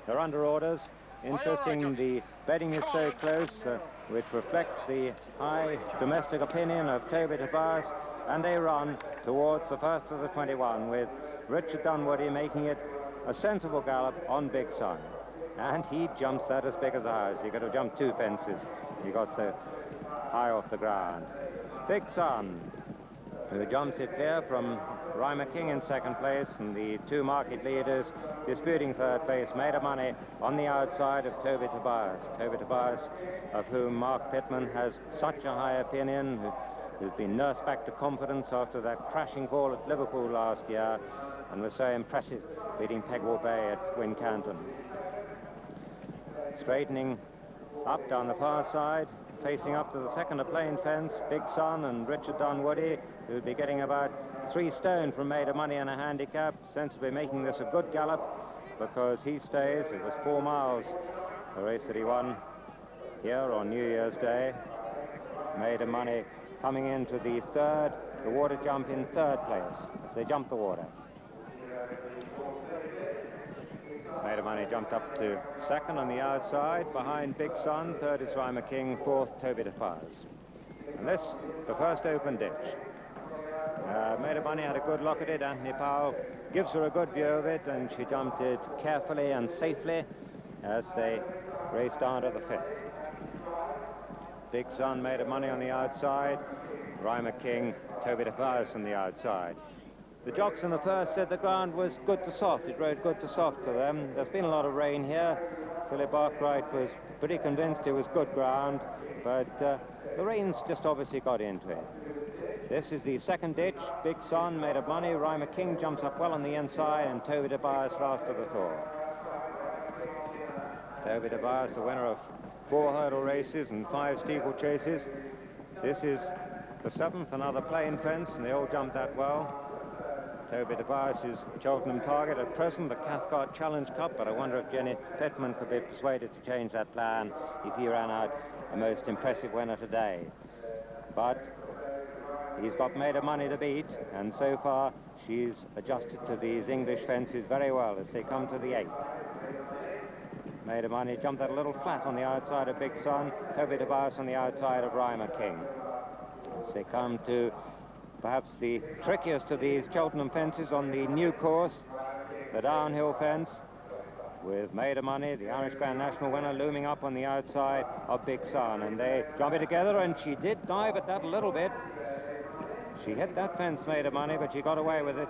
they're under orders. Interesting, the betting is so close, which reflects the high domestic opinion of Toby Tobias, and they run towards the first of the 21 with Richard Dunwoody making it a sensible gallop on Big Sun. And he jumps that as big as a house. He got to jump 2 fences. He got so high off the ground. Big Sun, who jumps it clear from Rhymer King in second place, and the 2 market leaders disputing third place. Made of Money on the outside of Toby Tobias. Toby Tobias, of whom Mark Pitman has such a high opinion, who's been nursed back to confidence after that crashing fall at Liverpool last year, and was so impressive beating Pegwell Bay at Wincanton. Straightening up down the far side, facing up to the second of plain fence, Big Sun and Richard Dunwoody, who'd be getting about 3 stone from Made of Money in a handicap, sensibly making this a good gallop, because he stays. It was 4 miles, the race that he won here on New Year's Day. Made of Money coming into the water jump in third place as they jump the water. Made of Money jumped up to second on the outside, behind Big Sun. Third is Rhymer King, fourth Toby Tobias. And this, the first open ditch. Made of Money had a good look at it. Anthony Powell gives her a good view of it, and she jumped it carefully and safely as they raced down to the 5th. Big Sun, Made of Money on the outside. Rhymer King, Toby Tobias on the outside. The jocks in the first said the ground was good to soft. It rode good to soft to them. There's been a lot of rain here. Philip Arkwright was pretty convinced it was good ground, but the rain's just obviously got into it. This is the second ditch. Big Sun, Made of Money. Rhymer King jumps up well on the inside, and Toby Tobias last of the tour. Toby Tobias, the winner of 4 hurdle races and 5 steeplechases. This is the 7th, another plain fence, and they all jumped that well. Toby Tobias is Cheltenham target at present, the Cathcart Challenge Cup, but I wonder if Jenny Pitman could be persuaded to change that plan if he ran out a most impressive winner today. But he's got Made of Money to beat, and so far she's adjusted to these English fences very well as they come to the 8th. Made of Money jumped that a little flat on the outside of Big Sun. Toby Tobias on the outside of Rhymer King. As they come to perhaps the trickiest of these Cheltenham fences on the new course, the downhill fence, with Made of Money, the Irish Grand National winner, looming up on the outside of Big Sun. And they jump it together, and she did dive at that a little bit. She hit that fence, Made of Money, but she got away with it.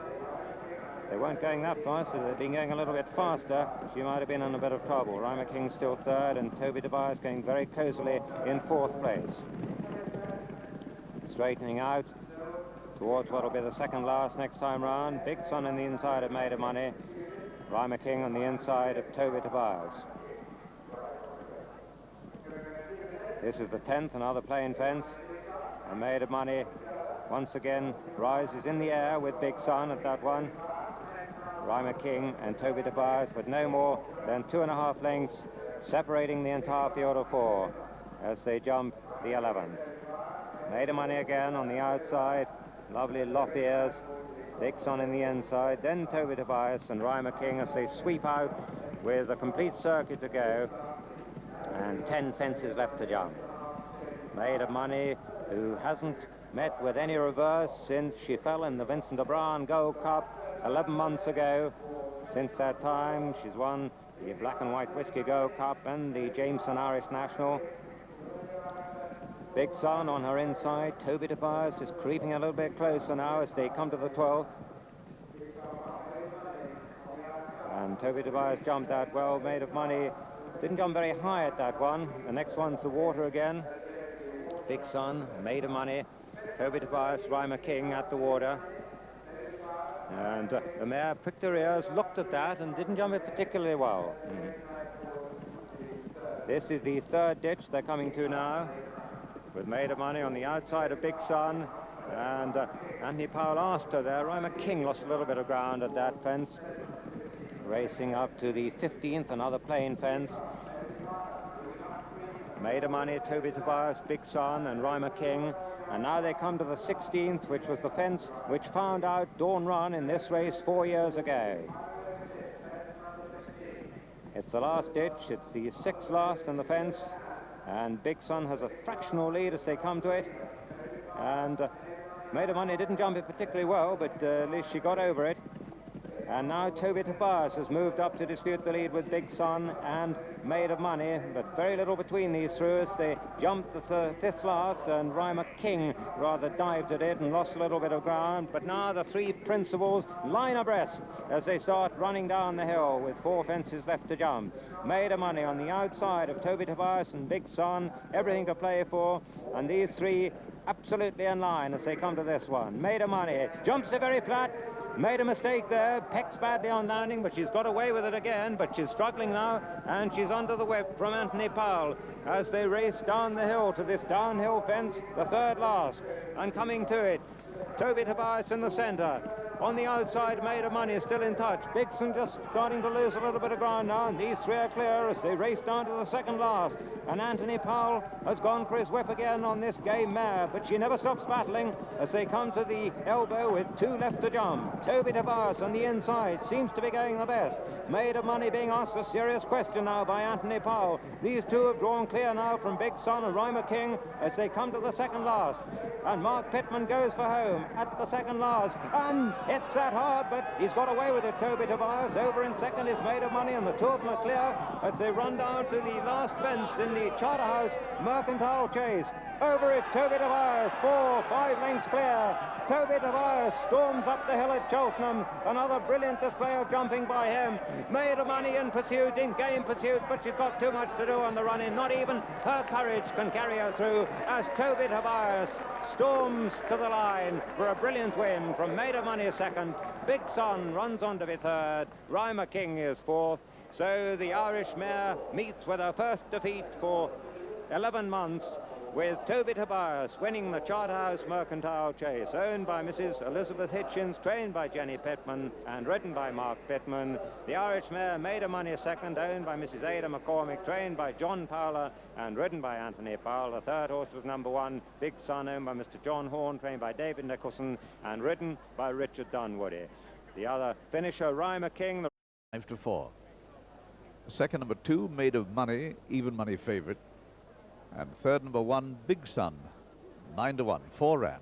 They weren't going that fast, so they'd been going a little bit faster. She might have been in a bit of trouble. Rhymer King still third, and Toby Tobias going very cosily in 4th place. Straightening out towards what will be the second last next time round. Big Sun on the inside of Made of Money. Rhymer King on the inside of Toby Tobias. This is the 10th, another plain fence. And Made of Money once again rises in the air with Big Sun at that one. Rhymer King and Toby Tobias, but no more than 2.5 lengths separating the entire field of 4 as they jump the 11th. Made of Money again on the outside. Lovely lop ears. Big Sun in the inside. Then Toby Tobias and Rhymer King as they sweep out with a complete circuit to go. And 10 fences left to jump. Made of Money, who hasn't met with any reverse since she fell in the Vincent O'Brien Gold Cup 11 months ago. Since that time, she's won the Black and White Whiskey Gold Cup and the Jameson Irish National. Big Sun on her inside. Toby Tobias just creeping a little bit closer now as they come to the 12th. And Toby Tobias jumped that well. Made of Money didn't jump very high at that one. The next one's the water again. Big Sun, Made of Money. Toby Tobias, Rhymer King at the water. And the mare pricked her ears, looked at that, and didn't jump it particularly well. This is the 3rd ditch they're coming to now, with Made of Money on the outside of Big Sun, and Anthony Powell asked her there. Rhymer King lost a little bit of ground at that fence. Racing up to the 15th, another plain fence. Made of Money, Toby Tobias, Big Sun, and Rhymer King. And now they come to the 16th, which was the fence which found out Dawn Run in this race 4 years ago. It's the last ditch. It's the 6th last in the fence, and Big Sun has a fractional lead as they come to it. And Maid of Money didn't jump it particularly well, but at least she got over it. And now Toby Tobias has moved up to dispute the lead with Big Sun and Maid of Money, but very little between these two as they jumped the 5th last, and Rhymer King rather dived at it and lost a little bit of ground. But now the 3 principals line abreast as they start running down the hill with 4 fences left to jump. Maid of Money on the outside of Toby Tobias and Big Sun, everything to play for, and these 3 absolutely in line as they come to this one. Maid of Money jumps it very flat. Made a mistake there, pecks badly on landing, but she's got away with it again, but she's struggling now, and she's under the whip from Anthony Powell as they race down the hill to this downhill fence, the 3rd last, and coming to it, Toby Tobias in the centre. On the outside, Maid of Money is still in touch. Big Sun just starting to lose a little bit of ground now, and these 3 are clear as they race down to the 2nd last. And Anthony Powell has gone for his whip again on this gay mare, but she never stops battling as they come to the elbow with 2 left to jump. Toby Tobias on the inside seems to be going the best. Maid of Money being asked a serious question now by Anthony Powell. These 2 have drawn clear now from Big Sun and Rhymer King as they come to the 2nd last. And Mark Pitman goes for home at the 2nd last, and hits that hard, but he's got away with it. Toby Tobias over in 2nd is Maid of Money, and the 2 of them are clear as they run down to the last fence in the Charterhouse Mercantile chase. Over it, Toby Tobias, 4, 5 lengths clear. Toby Tobias storms up the hill at Cheltenham. Another brilliant display of jumping by him. Maid of Money in pursuit, in game pursuit, but she's got too much to do on the run-in. Not even her courage can carry her through as Toby Tobias storms to the line for a brilliant win from Maid of Money 2nd. Big Sun runs on to be 3rd. Rhymer King is 4th. So the Irish mare meets with her first defeat for 11 months, with Toby Tobias winning the Charterhouse Mercantile chase, owned by Mrs. Elizabeth Hitchins, trained by Jenny Pitman and ridden by Mark Pitman. The Irish mare Maid of Money 2nd, owned by Mrs. Ada McCormick, trained by John Powler and ridden by Anthony Powell. The 3rd horse was number 1, Big Sun, owned by Mr. John Horn, trained by David Nicholson and ridden by Richard Dunwoody. The other finisher, Rhymer King. 5-4. Second, number 2, Maid of Money, even money favourite. And 3rd, number 1, Big Sun, 9-1, 4 ran.